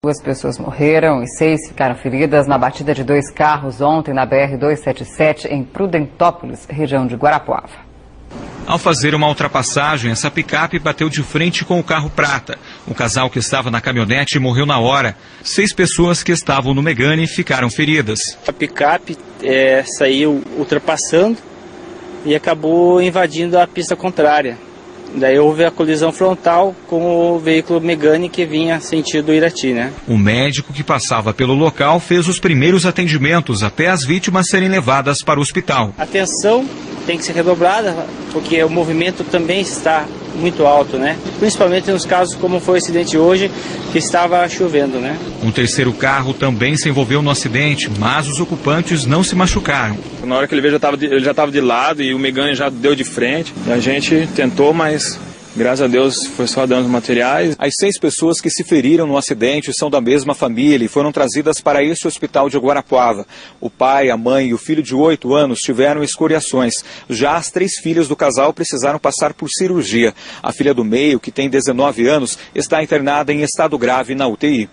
2 pessoas morreram e 6 ficaram feridas na batida de 2 carros ontem na BR-277 em Prudentópolis, região de Guarapuava. Ao fazer uma ultrapassagem, essa picape bateu de frente com o carro prata. O casal que estava na caminhonete morreu na hora. 6 pessoas que estavam no Megane ficaram feridas. A picape saiu ultrapassando e acabou invadindo a pista contrária. Daí houve a colisão frontal com o veículo Megane que vinha sentido Irati, né? O médico que passava pelo local fez os primeiros atendimentos até as vítimas serem levadas para o hospital. A atenção tem que ser redobrada, porque o movimento também está muito alto, né? Principalmente nos casos como foi o acidente hoje, que estava chovendo, né? Um terceiro carro também se envolveu no acidente, mas os ocupantes não se machucaram. Na hora que ele veio, ele já estava de lado e o Megane já deu de frente. A gente tentou, mas graças a Deus foi só danos materiais. As 6 pessoas que se feriram no acidente são da mesma família e foram trazidas para esse hospital de Guarapuava. O pai, a mãe e o filho de 8 anos tiveram escoriações. Já as 3 filhas do casal precisaram passar por cirurgia. A filha do meio, que tem 19 anos, está internada em estado grave na UTI.